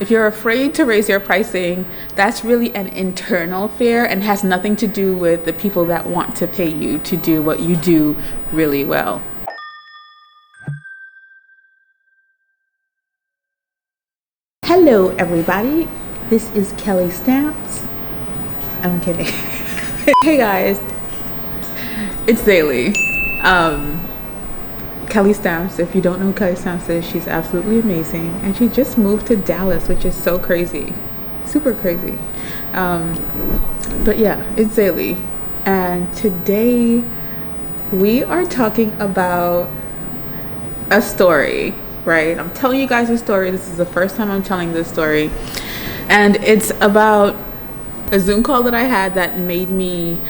If you're afraid to raise your pricing, that's really an internal fear and has nothing to do with the people that want to pay you to do what you do really well. Hello, everybody. This is Kelly Stamps. I'm kidding. Hey guys, it's Zaylee. Kelly Stamps, if you don't know who Kelly Stamps is, she's absolutely amazing. And she just moved to Dallas, which is so crazy. Super crazy. But yeah, it's Zaylee. And today we are talking about a story, right? I'm telling you guys a story. This is the first time I'm telling this story. And it's about a Zoom call that I had that made me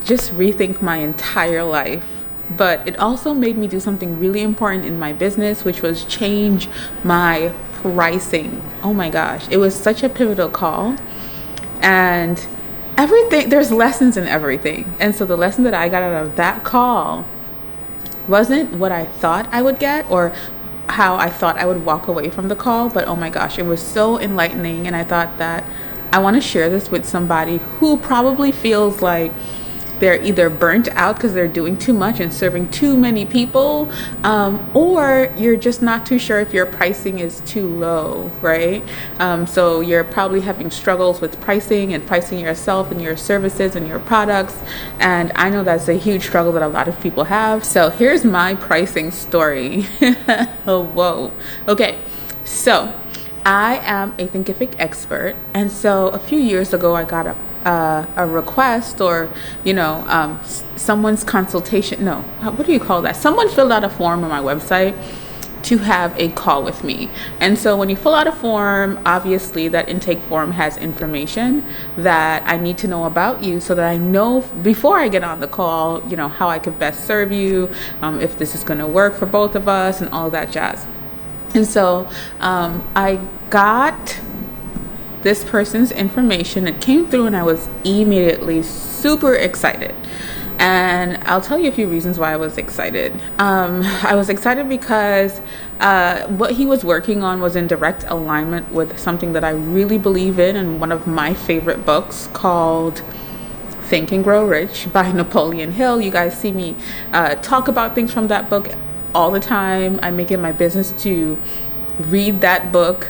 just rethink my entire life. But it also made me do something really important in my business, which was change my pricing. Oh my gosh, it was such a pivotal call. And everything, there's lessons in everything. And so the lesson that I got out of that call wasn't what I thought I would get or how I thought I would walk away from the call, but oh my gosh, it was so enlightening. And I thought that I want to share this with somebody who probably feels like they're either burnt out because they're doing too much and serving too many people, or you're just not too sure if your pricing is too low, right? So you're probably having struggles with pricing and pricing yourself and your services and your products. And I know that's a huge struggle that a lot of people have. So here's my pricing story. Oh, whoa. Okay, so I am a Thinkific expert. And so a few years ago, I got a request or, someone's consultation. No, what do you call that? Someone filled out a form on my website to have a call with me. And so when you fill out a form, obviously that intake form has information that I need to know about you so that I know before I get on the call, how I could best serve you, if this is going to work for both of us and all that jazz. And so I got this person's information. It came through and I was immediately super excited. And I'll tell you a few reasons why I was excited. I was excited because what he was working on was in direct alignment with something that I really believe in and one of my favorite books called Think and Grow Rich by Napoleon Hill. You guys see me talk about things from that book all the time. I make it my business to read that book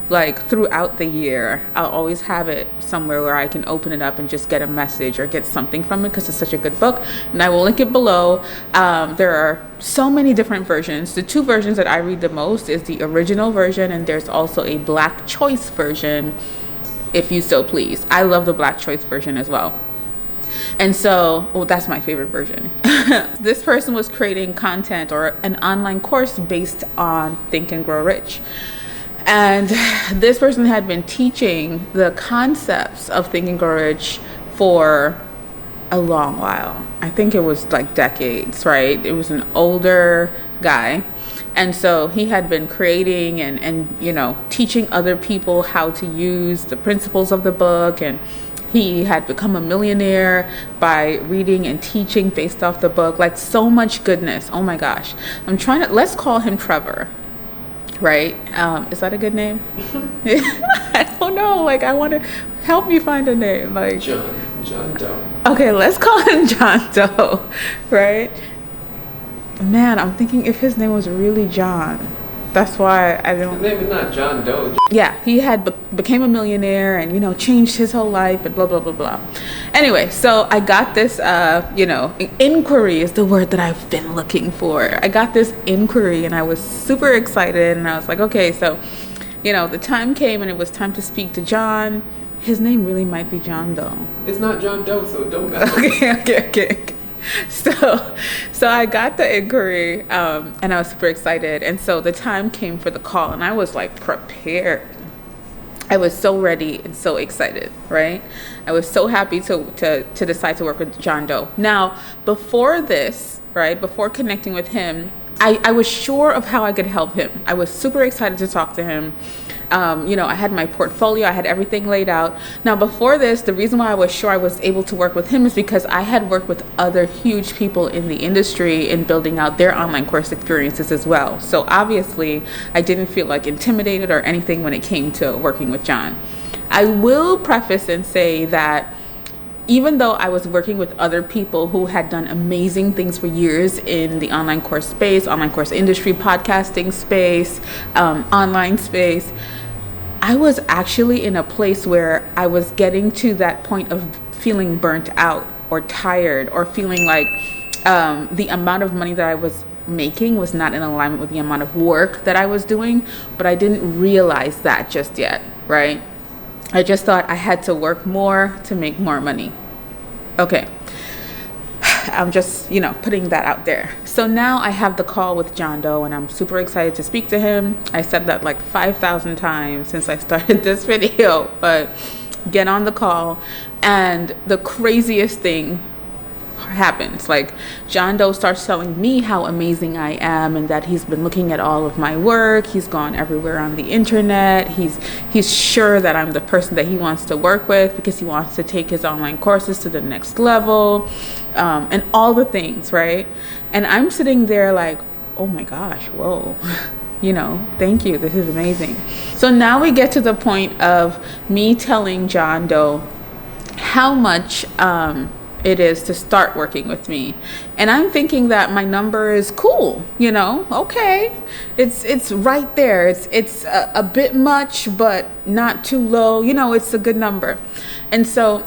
like throughout the year. I'll always have it somewhere where I can open it up and just get a message or get something from it because it's such a good book. And I will link it below. There are so many different versions. The two versions that I read the most is the original version, and there's also a Black Choice version, if you so please. I love the Black Choice version as well. And so, that's my favorite version. This person was creating content or an online course based on Think and Grow Rich. And this person had been teaching the concepts of Think and Grow Rich for a long while. I think it was like decades, right? It was an older guy. And so he had been creating and teaching other people how to use the principles of the book. And he had become a millionaire by reading and teaching based off the book. Like so much goodness. Oh my gosh. Let's call him Trevor. Right? Is that a good name? I don't know. Like, I want to help me find a name. Like John Doe. Okay, let's call him John Doe. Right? Man, I'm thinking if his name was really John. That's why I don't. His name is not John Doe. Yeah, he had became a millionaire and changed his whole life and blah blah blah blah. Anyway, so I got this inquiry is the word that I've been looking for. I got this inquiry and I was super excited and I was like, okay, so the time came and it was time to speak to John. His name really might be John Doe. It's not John Doe, so don't mess with Okay. So I got the inquiry and I was super excited. And so the time came for the call and I was like prepared. I was so ready and so excited, right? I was so happy to decide to work with John Doe. Now, before this, right, before connecting with him, I was sure of how I could help him. I was super excited to talk to him. I had my portfolio, I had everything laid out. Now, before this, the reason why I was sure I was able to work with him is because I had worked with other huge people in the industry in building out their online course experiences as well. So obviously, I didn't feel like intimidated or anything when it came to working with John. I will preface and say that even though I was working with other people who had done amazing things for years in the online course space, online course industry, podcasting space, online space, I was actually in a place where I was getting to that point of feeling burnt out or tired or feeling like the amount of money that I was making was not in alignment with the amount of work that I was doing, but I didn't realize that just yet, right? I just thought I had to work more to make more money. Okay. I'm just, putting that out there. So now I have the call with John Doe and I'm super excited to speak to him. I said that like 5,000 times since I started this video, but get on the call and the craziest thing happens. Like John Doe starts telling me how amazing I am and that he's been looking at all of my work. He's gone everywhere on the internet. He's sure that I'm the person that he wants to work with because he wants to take his online courses to the next level, and all the things, right? And I'm sitting there like, oh my gosh, whoa. Thank you. This is amazing. So now we get to the point of me telling John Doe how much it is to start working with me. And I'm thinking that my number is cool, okay. It's right there. It's a bit much, but not too low. It's a good number. And so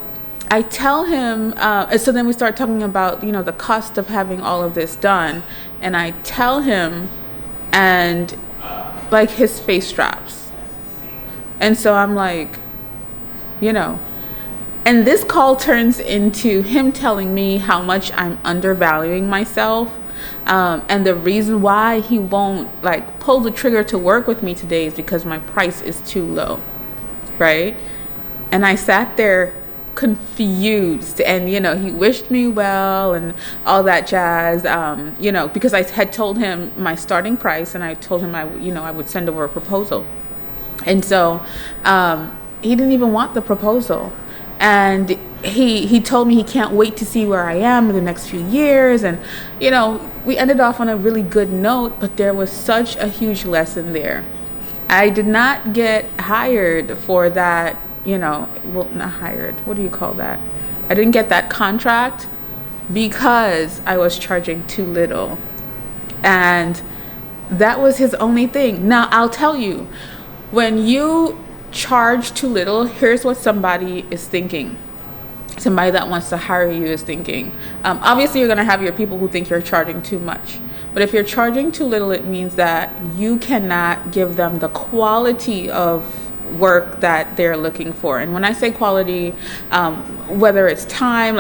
I tell him, and so then we start talking about, the cost of having all of this done. And I tell him, and like his face drops. And so I'm like, and this call turns into him telling me how much I'm undervaluing myself. And the reason why he won't pull the trigger to work with me today is because my price is too low. Right. And I sat there confused and, he wished me well and all that jazz, because I had told him my starting price and I told him I would send over a proposal. And so he didn't even want the proposal. And he told me he can't wait to see where I am in the next few years. And, we ended off on a really good note, but there was such a huge lesson there. I did not get hired for that, not hired. What do you call that? I didn't get that contract because I was charging too little. And that was his only thing. Now, I'll tell you, when you charge too little, here's what somebody is thinking. Somebody that wants to hire you is thinking. Obviously, you're going to have your people who think you're charging too much. But if you're charging too little, it means that you cannot give them the quality of work that they're looking for. And when I say quality, whether it's time,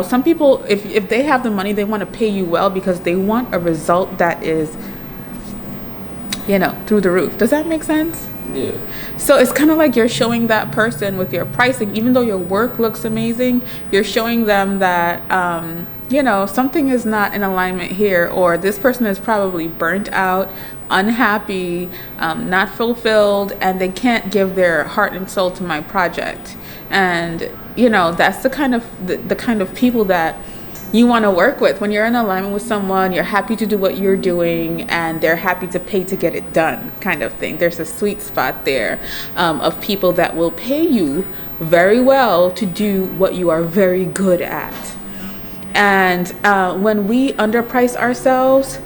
some people, if they have the money, they want to pay you well because they want a result that is, through the roof. Does that make sense? Yeah. So it's kind of like you're showing that person with your pricing, even though your work looks amazing, you're showing them that, something is not in alignment here, or this person is probably burnt out, unhappy, not fulfilled, and they can't give their heart and soul to my project. And, that's the kind of people that you want to work with. When you're in alignment with someone, you're happy to do what you're doing and they're happy to pay to get it done, kind of thing. There's a sweet spot there of people that will pay you very well to do what you are very good at. And when we underprice ourselves,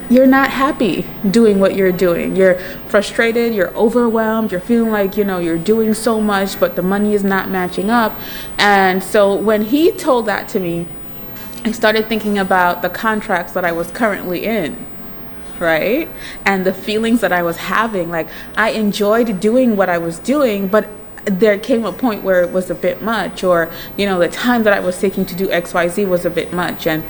you're not happy doing what you're doing. You're frustrated, you're overwhelmed, you're feeling like, you're doing so much, but the money is not matching up. And so when he told that to me, I started thinking about the contracts that I was currently in, right? And the feelings that I was having. Like, I enjoyed doing what I was doing, but there came a point where it was a bit much, or, the time that I was taking to do XYZ was a bit much. And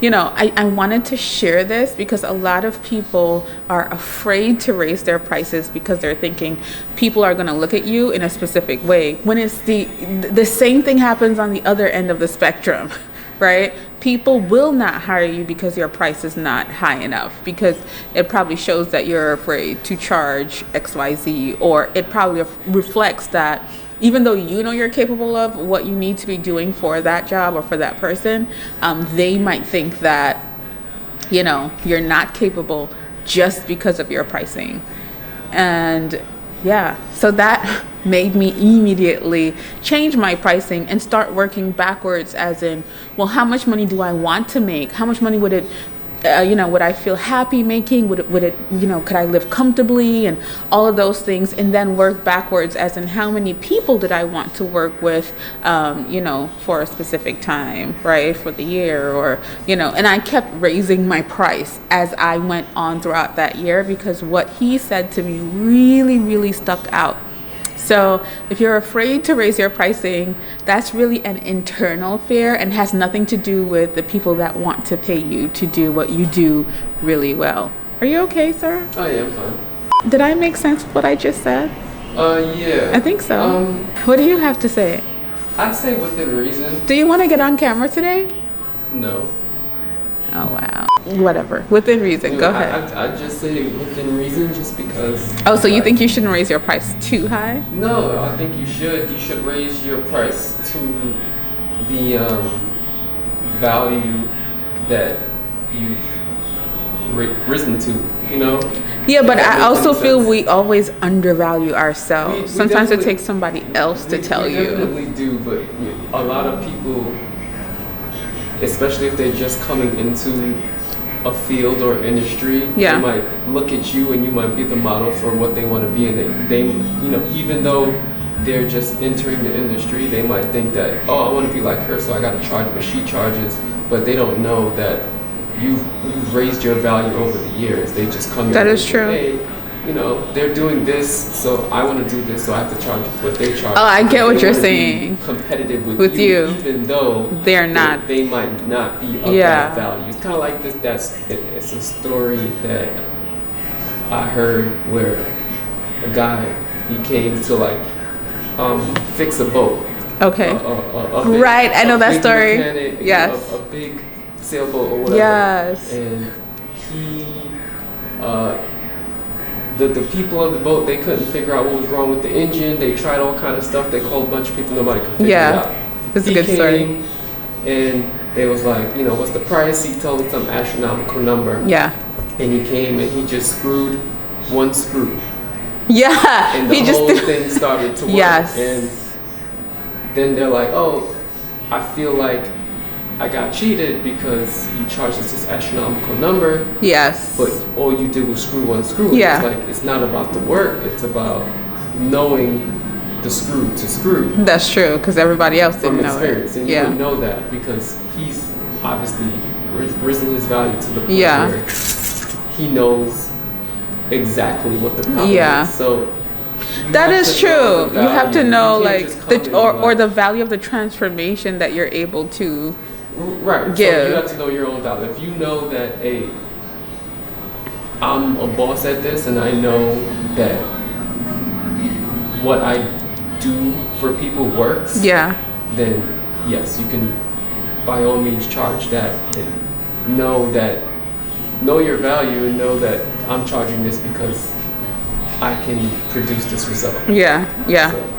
I wanted to share this because a lot of people are afraid to raise their prices because they're thinking people are going to look at you in a specific way, when it's the same thing happens on the other end of the spectrum, right? People will not hire you because your price is not high enough, because it probably shows that you're afraid to charge XYZ, or it probably reflects that even though you know you're capable of what you need to be doing for that job or for that person, they might think that, you know, you're not capable just because of your pricing. And yeah, so that made me immediately change my pricing and start working backwards, as in, well, how much money do I want to make? How much money would it, would I feel happy making? Would it, could I live comfortably, and all of those things, and then work backwards, as in how many people did I want to work with, for a specific time, right? For the year, or, and I kept raising my price as I went on throughout that year, because what he said to me really, really stuck out. So if you're afraid to raise your pricing, that's really an internal fear and has nothing to do with the people that want to pay you to do what you do really well. Are you okay, sir? Oh, yeah, I'm fine. Did I make sense of what I just said? Yeah. I think so. What do you have to say? I'd say within reason. Do you want to get on camera today? No. Oh, wow. Whatever. Within reason. Go ahead. I'd just say within reason, just because. Oh, so you think you shouldn't raise your price too high? No, I think you should. You should raise your price to the value that you've risen to, Yeah, but I also feel we always undervalue ourselves. Sometimes it takes somebody else to tell you. We definitely do, but a lot of people, especially if they're just coming into a field or industry, they might look at you and you might be the model for what they want to be, and they even though they're just entering the industry, they might think that, oh, I want to be like her, so I got to charge what she charges, but they don't know that you've raised your value over the years. They just come in. That is true. Hey, they're doing this, so I want to do this, so I have to charge what they charge. Oh, I get what you're saying. Competitive with you, even though they're not. They might not be of that value. It's kind of like this. It's a story that I heard where a guy, he came to fix a boat. Okay. Right, I know that story. Mechanic, yes. A big sailboat or whatever. Yes. And he. The people on the boat, they couldn't figure out what was wrong with the engine. They tried all kind of stuff. They called a bunch of people. Nobody could figure it out. It's a good story. And they was like, what's the price? He told them some astronomical number. Yeah. And he came and he just screwed one screw. Yeah. And the whole thing started to work. Yes. And then they're like, oh, I feel like I got cheated because you charged us this astronomical number. Yes. But all you did was screw one screw. Yeah. It's like, it's not about the work. It's about knowing the screw to screw. That's true, because everybody else didn't know it. And you wouldn't know that because he's obviously risen his value to the point where he knows exactly what the problem is. So that is true. You have to know or the value of the transformation that you're able to give. So you have to know your own value. If you know that, hey, I'm a boss at this, and I know that what I do for people works, then yes, you can by all means charge that, and know your value, and know that I'm charging this because I can produce this result. So.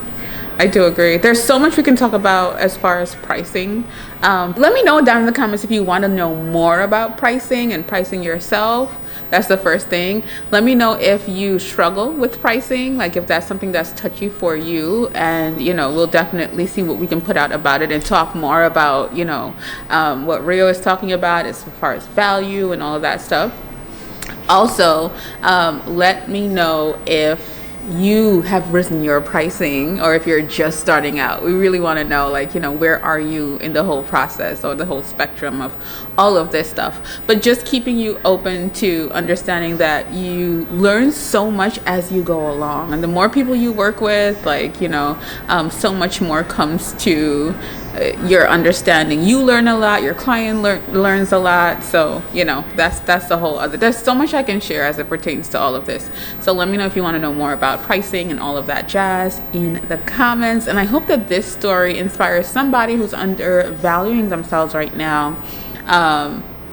I do agree. There's so much we can talk about as far as pricing. Let me know down in the comments if you want to know more about pricing and pricing yourself. That's the first thing. Let me know if you struggle with pricing, like if that's something that's touchy for you, and we'll definitely see what we can put out about it and talk more about what Rio is talking about as far as value and all of that stuff. Also, let me know if you have risen your pricing or if you're just starting out. We really want to know, where are you in the whole process or the whole spectrum of all of this stuff. But just keeping you open to understanding that you learn so much as you go along, and the more people you work with, so much more comes to you're understanding. You learn a lot, your client learns a lot. So, you know, that's the whole other, there's so much I can share as it pertains to all of this. So let me know if you want to know more about pricing and all of that jazz in the comments. And I hope that this story inspires somebody who's undervaluing themselves right now.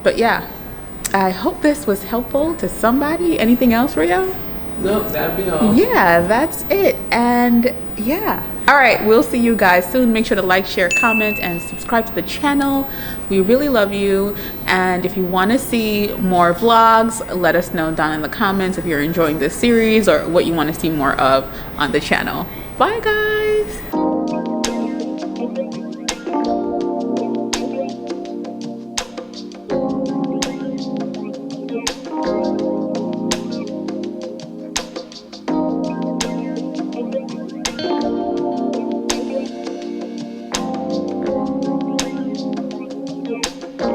But yeah, I hope this was helpful to somebody. Anything else, Rio? Nope, that'd be all. Yeah, that's it. And yeah. All right, we'll see you guys soon. Make sure to like, share, comment, and subscribe to the channel. We really love you. And if you want to see more vlogs, let us know down in the comments if you're enjoying this series or what you want to see more of on the channel. Bye, guys.